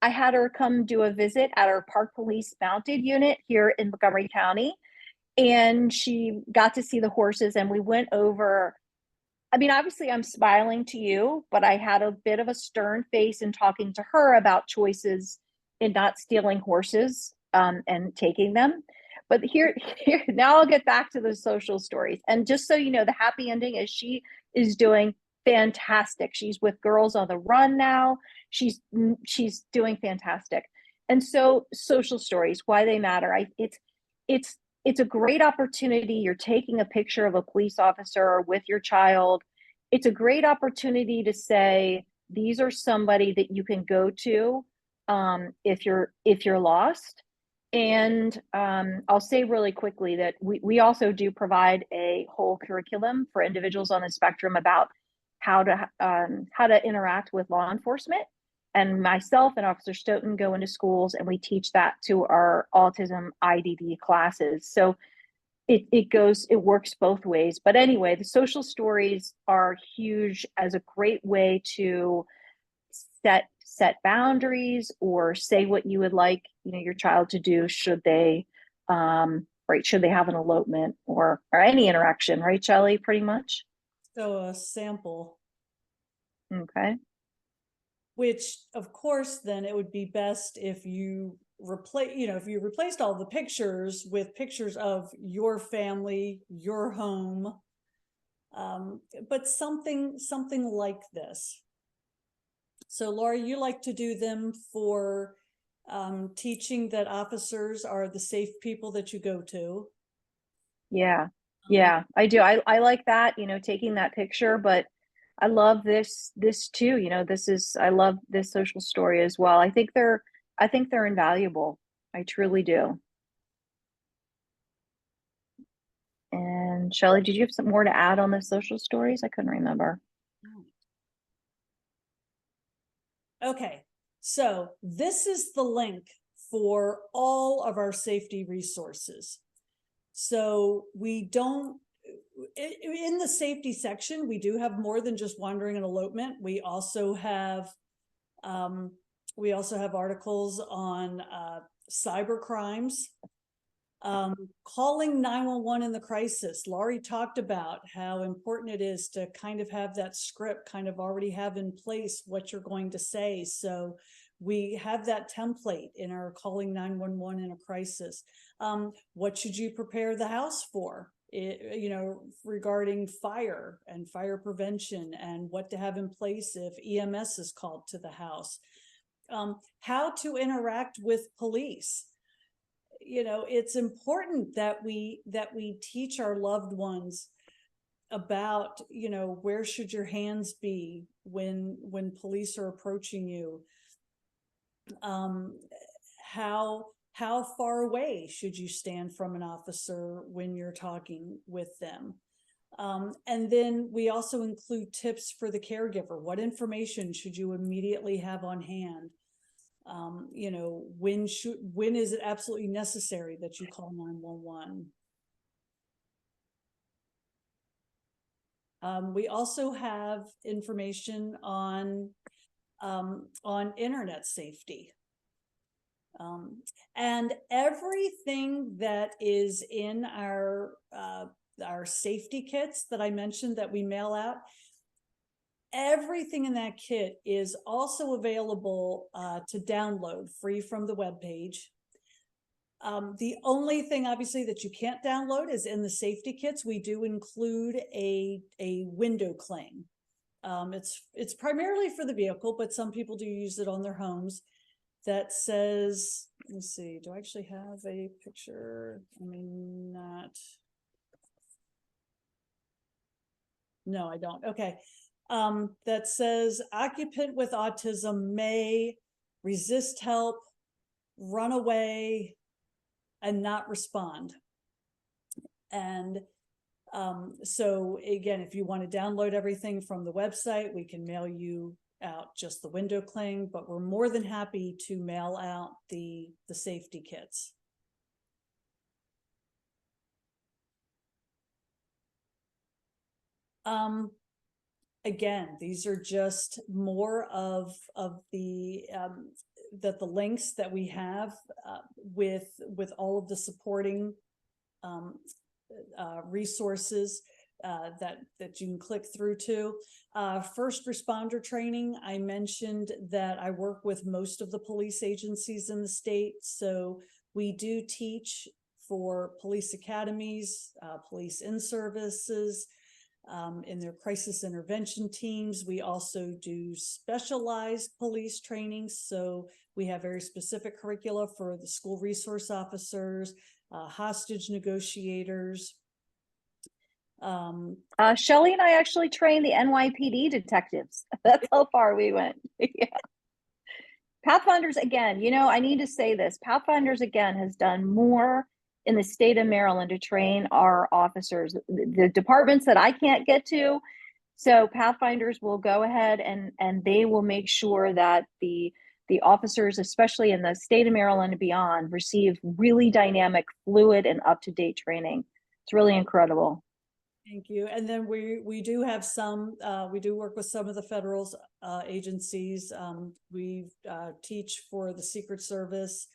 I had her come do a visit at our Park Police Mounted Unit here in Montgomery County. And she got to see the horses, and we went over. I mean, obviously I'm smiling to you, but I had a bit of a stern face in talking to her about choices in not stealing horses and taking them. But here, now I'll get back to the social stories. And just so you know, the happy ending is she is doing fantastic. She's with Girls on the Run now. She's doing fantastic. And so social stories, why they matter. It's a great opportunity. You're taking a picture of a police officer with your child. It's a great opportunity to say, these are somebody that you can go to if you're lost. And I'll say really quickly that we also do provide a whole curriculum for individuals on the spectrum about how to interact with law enforcement. and myself and Officer Stoughton go into schools and we teach that to our autism IDD classes. So it works both ways. But anyway, the social stories are huge as a great way to set boundaries or say what you would like, your child to do should they should they have an elopement or any interaction, right, Shelley, pretty much? So a sample. Okay. Which, of course, then it would be best if you replaced all the pictures with pictures of your family, your home, but something like this. So, Laura, you like to do them for teaching that officers are the safe people that you go to. Yeah, I do. I like that, taking that picture, but I love this too. I love this social story as well. I think they're invaluable. I truly do. And Shelley, did you have some more to add on the social stories? I couldn't remember. Okay, so this is the link for all of our safety resources. So we don't, in the safety section, we do have more than just wandering and elopement. We also have articles on cyber crimes, calling 911 in the crisis. Laurie talked about how important it is to kind of have that script, kind of already have in place what you're going to say. So we have that template in our calling 911 in a crisis. What should you prepare the house for? Regarding fire and fire prevention, and what to have in place if EMS is called to the house. How to interact with police. It's important that we teach our loved ones about, where should your hands be when police are approaching you. How far away should you stand from an officer when you're talking with them? And then we also include tips for the caregiver. What information should you immediately have on hand? When is it absolutely necessary that you call 911? We also have information on internet safety. And everything that is in our safety kits that I mentioned that we mail out, everything in that kit is also available to download free from the webpage. The only thing obviously that you can't download is in the safety kits. We do include a window cling. It's primarily for the vehicle, but some people do use it on their homes. That says, let's see, do I actually have a picture? I mean, not. No, I don't. Okay. That says occupant with autism may resist help, run away, and not respond. And so again, if you want to download everything from the website, we can mail you out just the window cling, but we're more than happy to mail out the safety kits. Again, these are just more of the the links that we have with all of the supporting resources that you can click through to. First responder training, I mentioned that I work with most of the police agencies in the state, so we do teach for police academies, police in-services, in their crisis intervention teams. We also do specialized police training, so we have very specific curricula for the school resource officers, hostage negotiators. Shelley and I actually trained the NYPD detectives. That's how far we went. Yeah. Pathfinders, again, I need to say this. Pathfinders, again, has done more in the state of Maryland to train our officers. The departments that I can't get to, So Pathfinders will go ahead and they will make sure that the officers, especially in the state of Maryland and beyond, receive really dynamic, fluid, and up-to-date training. It's really incredible. Thank you. And then we do have some, we do work with some of the federal agencies. We teach for the Secret Service.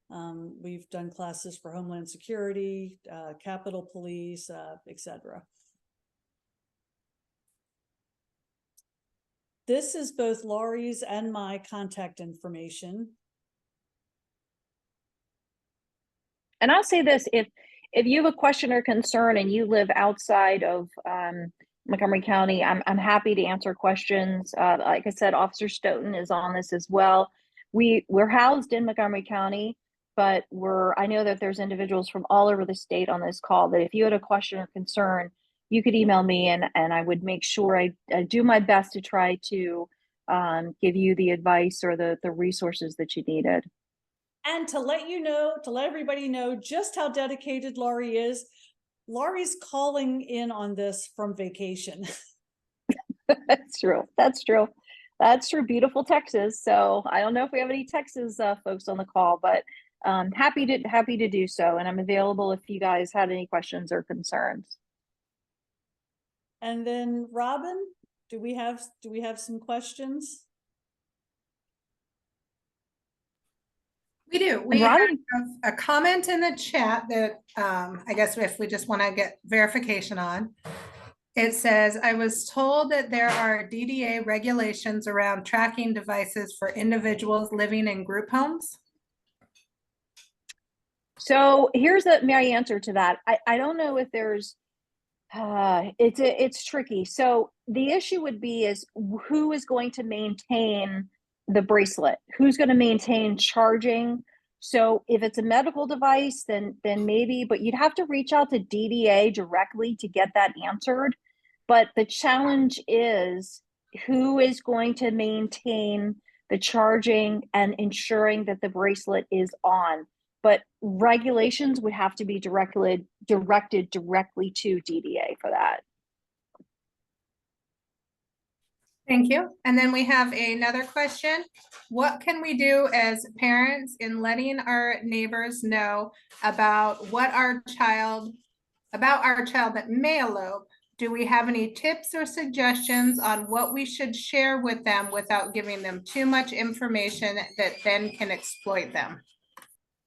We've done classes for Homeland Security, Capitol Police, etc. This is both Laurie's and my contact information. And I'll say this, if you have a question or concern and you live outside of Montgomery County, I'm happy to answer questions. Like I said, Officer Stoughton is on this as well. We're housed in Montgomery County, but I know that there's individuals from all over the state on this call that if you had a question or concern, you could email me and I would make sure I do my best to try to give you the advice or the resources that you needed. And to let everybody know just how dedicated Laurie is, Laurie's calling in on this from vacation. That's true. That's true. That's true. Beautiful Texas. So I don't know if we have any Texas folks on the call, but happy to do so. And I'm available if you guys had any questions or concerns. And then Robin, do we have some questions? We do. We have a comment in the chat that I guess if we just want to get verification on. It says, I was told that there are DDA regulations around tracking devices for individuals living in group homes. So here's my answer to that. I don't know if there's, it's tricky. So the issue would be is who is going to maintain the bracelet? Who's going to maintain charging? So if it's a medical device, then maybe, but you'd have to reach out to DDA directly to get that answered. But the challenge is who is going to maintain the charging and ensuring that the bracelet is on. But regulations would have to be directed directly to DDA for that. Thank you. And then we have another question. What can we do as parents in letting our neighbors know about our child that may elope? Do we have any tips or suggestions on what we should share with them without giving them too much information that then can exploit them?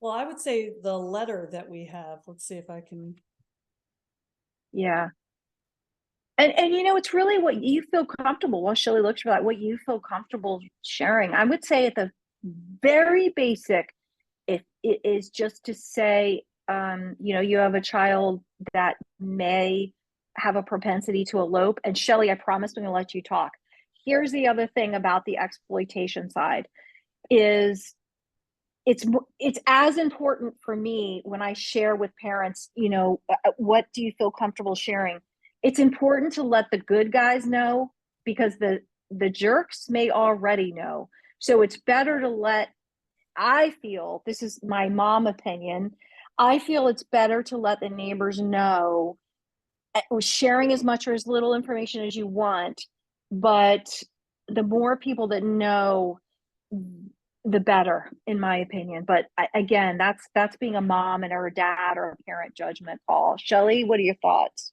Well, I would say the letter that we have. Let's see if I can. Yeah. And you know, it's really what you feel comfortable. While Shelley looks for that, what you feel comfortable sharing. I would say at the very basic, if it is just to say, you know, you have a child that may have a propensity to elope. And Shelley, I promise I'm going to let you talk. Here's the other thing about the exploitation side is it's as important for me when I share with parents, you know, what do you feel comfortable sharing? It's important to let the good guys know because the jerks may already know. So it's better to let, I feel, this is my mom opinion, I feel it's better to let the neighbors know, sharing as much or as little information as you want, but the more people that know, the better, in my opinion. But again, that's being a mom and or a dad or a parent judgment call. Shelley, what are your thoughts?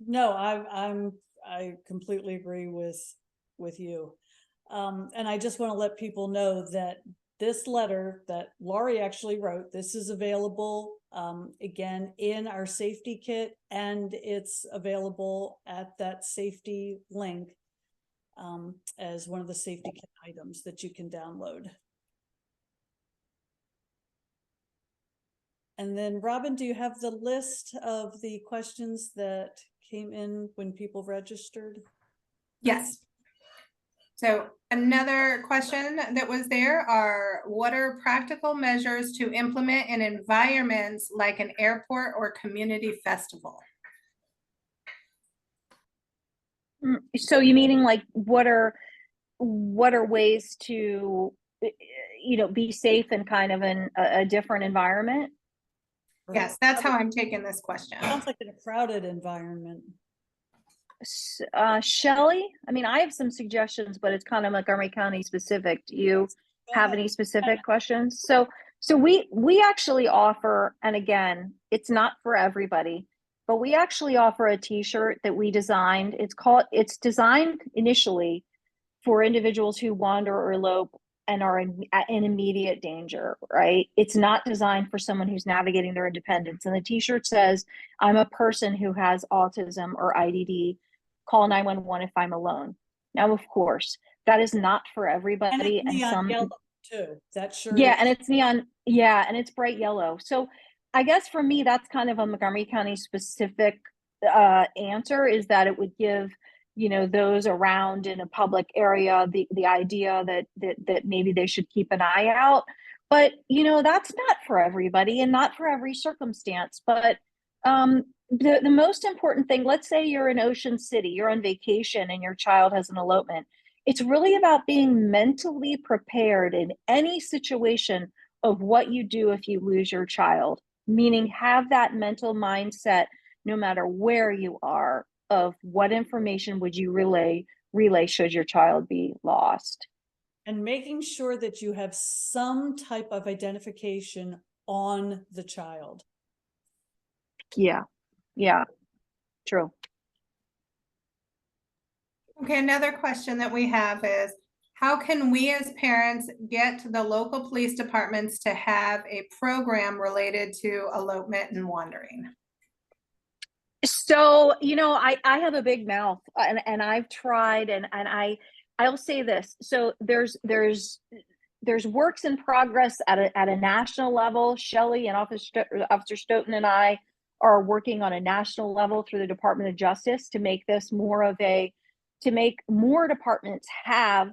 No, I completely agree with you. And I just want to let people know that this letter that Laurie actually wrote, this is available again in our safety kit, and it's available at that safety link as one of the safety kit items that you can download. And then Robin, do you have the list of the questions that came in when people registered? Yes. So another question that was there are, what are practical measures to implement in environments like an airport or community festival? So you meaning like what are ways to, you know, be safe in kind of a different environment? Yes, that's how I'm taking this question. Sounds like in a crowded environment. Shelley, I mean, I have some suggestions, but it's kind of Montgomery County specific. Do you have any specific questions? So we actually offer, and again, it's not for everybody, but we actually offer a t-shirt that we designed. It's designed initially for individuals who wander or elope and are in immediate danger, right? It's not designed for someone who's navigating their independence. And the t-shirt says, I'm a person who has autism or IDD, call 911 if I'm alone. Now, of course, that is not for everybody. And some yellow too. That sure. Yeah, and it's neon. Yeah, and it's bright yellow. So I guess for me, that's kind of a Montgomery County specific answer, is that it would give, you know, those around in a public area the idea that maybe they should keep an eye out. But you know, that's not for everybody and not for every circumstance. But the most important thing, let's say you're in Ocean City, you're on vacation and your child has an elopement. It's really about being mentally prepared in any situation of what you do if you lose your child, meaning have that mental mindset no matter where you are, of what information would you relay should your child be lost. And making sure that you have some type of identification on the child. Yeah, true. Okay, another question that we have is, how can we as parents get the local police departments to have a program related to elopement and wandering? So, you know, I have a big mouth, and I've tried, and I'll say this. So there's works in progress at a national level. Shelley and Officer Stoughton and I are working on a national level through the Department of Justice to make this to make more departments have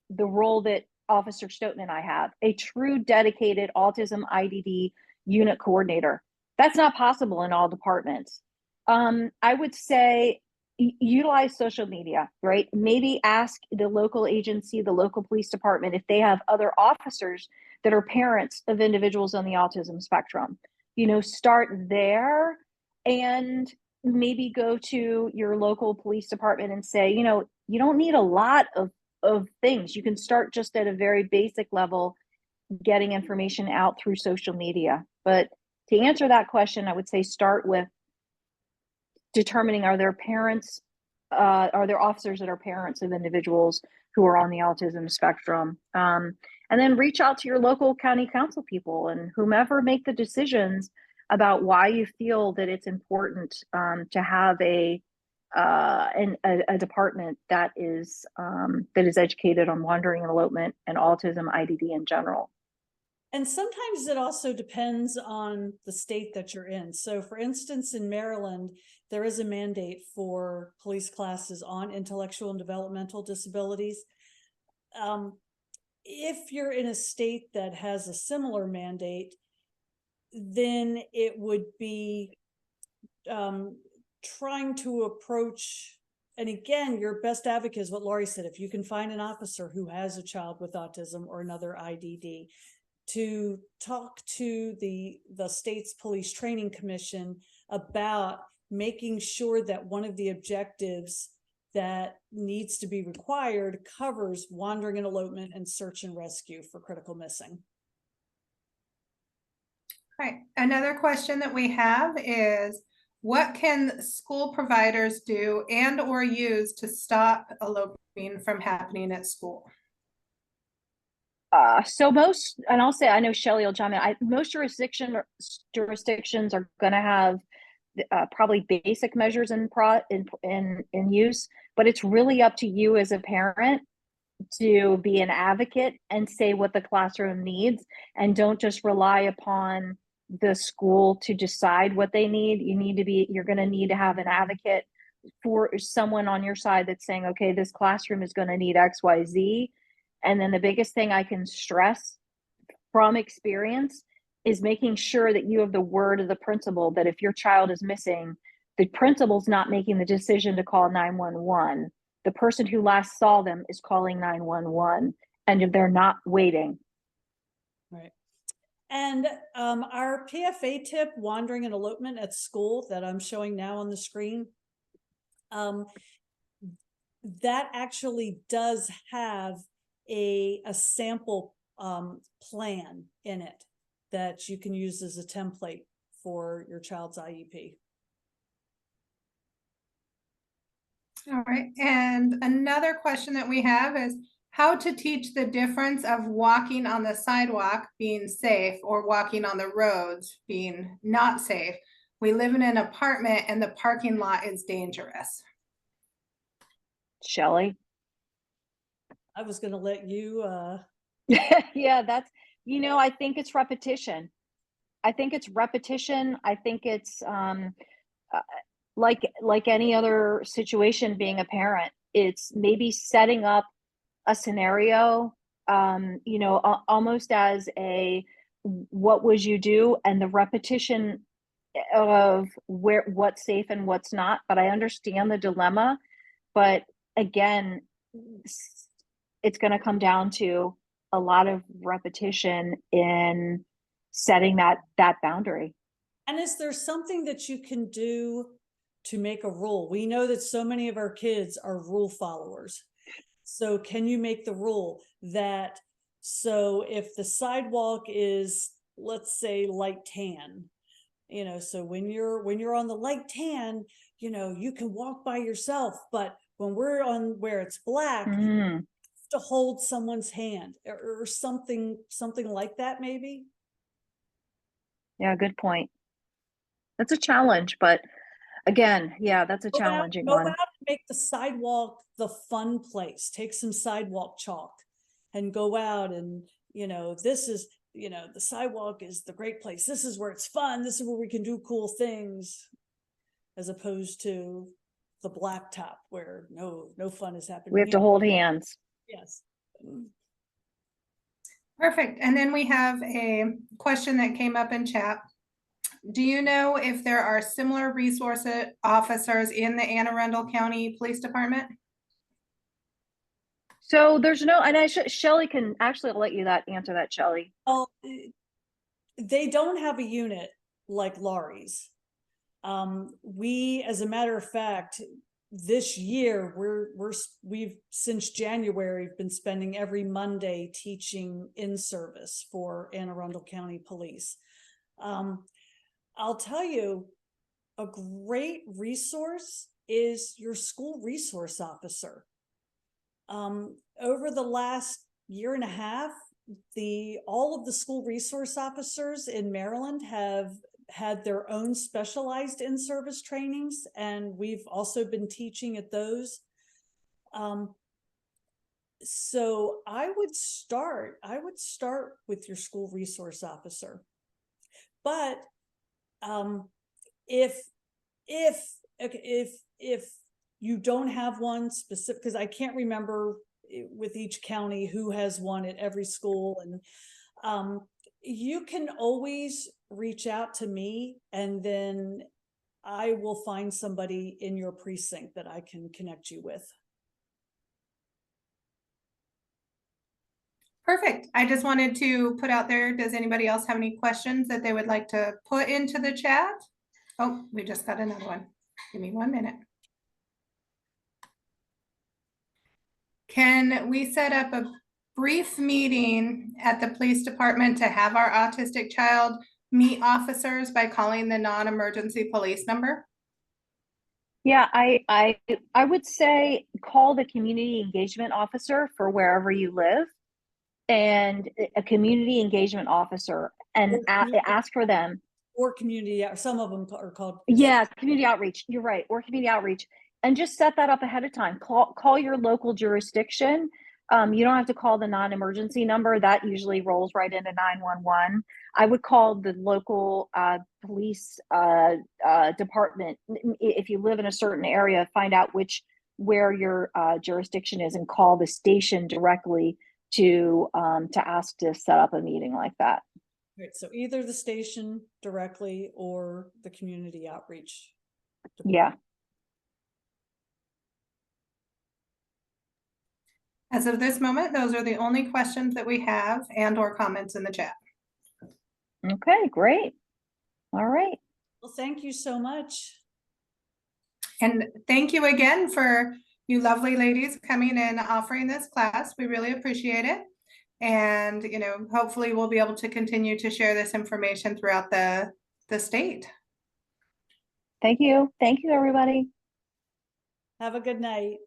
the role that Officer Stoughton and I have, a true dedicated autism IDD unit coordinator. That's not possible in all departments. I would say utilize social media, right? Maybe ask the local agency, the local police department, if they have other officers that are parents of individuals on the autism spectrum. You know, start there, and maybe go to your local police department and say, you know, you don't need a lot of things. You can start just at a very basic level, getting information out through social media. But to answer that question, I would say start with determining, are there officers that are parents of individuals who are on the autism spectrum, and then reach out to your local county council people and whomever make the decisions about why you feel that it's important to have a department that is educated on wandering and elopement and autism IDD in general. And sometimes it also depends on the state that you're in. So for instance, in Maryland, there is a mandate for police classes on intellectual and developmental disabilities. If you're in a state that has a similar mandate, then it would be trying to approach, and again, your best advocate is what Laurie said, if you can find an officer who has a child with autism or another IDD, to talk to the state's police training commission about making sure that one of the objectives that needs to be required covers wandering and elopement and search and rescue for critical missing. All right, another question that we have is, what can school providers do and or use to stop eloping from happening at school? So most, and I'll say, I know Shelley will chime in, most jurisdictions are going to have probably basic measures in use, but it's really up to you as a parent to be an advocate and say what the classroom needs, and don't just rely upon the school to decide what they need. You're going to need to have an advocate, for someone on your side that's saying, okay, this classroom is going to need XYZ. And then the biggest thing I can stress from experience is making sure that you have the word of the principal, that if your child is missing, the principal's not making the decision to call 911. The person who last saw them is calling 911, and they're not waiting. Right. And our PFA tip, wandering and elopement at school, that I'm showing now on the screen, that actually does have a sample plan in it that you can use as a template for your child's IEP. All right, and another question that we have is how to teach the difference of walking on the sidewalk being safe or walking on the roads being not safe. We live in an apartment and the parking lot is dangerous. Shelley? I was going to let you. Yeah, that's, I think it's repetition. I think it's like any other situation being a parent, it's maybe setting up a scenario, almost as a, what would you do? And the repetition of what's safe and what's not. But I understand the dilemma, but again, it's going to come down to a lot of repetition in setting that boundary. And is there something that you can do to make a rule? We know that so many of our kids are rule followers. So can you make the rule that, so if the sidewalk is, let's say, light tan, so when you're on the light tan, you can walk by yourself, but when we're on where it's black, you have to hold someone's hand or something like that, maybe. Yeah, good point. That's a challenge, but again, yeah, that's a challenging one. Go out and make the sidewalk the fun place. Take some sidewalk chalk and go out and, this is, the sidewalk is the great place. This is where it's fun. This is where we can do cool things, as opposed to the blacktop where no fun is happening. We have to hold hands. Yes. Perfect. And then we have a question that came up in chat. Do you know if there are similar resource officers in the Anne Arundel County Police Department? So there's no, and Shelley can actually, I'll let you answer that, Shelley. Oh, they don't have a unit like Laurie's. We, as a matter of fact, this year we've since January been spending every Monday teaching in service for Anne Arundel County Police. I'll tell you, a great resource is your school resource officer. Over the last year and a half, all of the school resource officers in Maryland have had their own specialized in-service trainings, and we've also been teaching at those. So I would start with your school resource officer. But if you don't have one specific, because I can't remember with each county who has one at every school, and you can always reach out to me, and then I will find somebody in your precinct that I can connect you with. Perfect. I just wanted to put out there, does anybody else have any questions that they would like to put into the chat? Oh, we just got another one. Give me 1 minute. Can we set up a brief meeting at the police department to have our autistic child meet officers by calling the non-emergency police number? Yeah, I would say call the community engagement officer for wherever you live, and a community engagement officer, and ask for them. Or community, some of them are called. Yeah, community outreach. You're right, or community outreach, and just set that up ahead of time. Call your local jurisdiction. You don't have to call the non-emergency number. That usually rolls right into 911. I would call the local police department. If you live in a certain area, find out where your jurisdiction is, and call the station directly to ask to set up a meeting like that. Right, so either the station directly or the community outreach department. Yeah. As of this moment, those are the only questions that we have and/or comments in the chat. Okay, great. All right. Well, thank you so much. And thank you again for you lovely ladies coming and offering this class. We really appreciate it. And, hopefully we'll be able to continue to share this information throughout the state. Thank you. Thank you, everybody. Have a good night.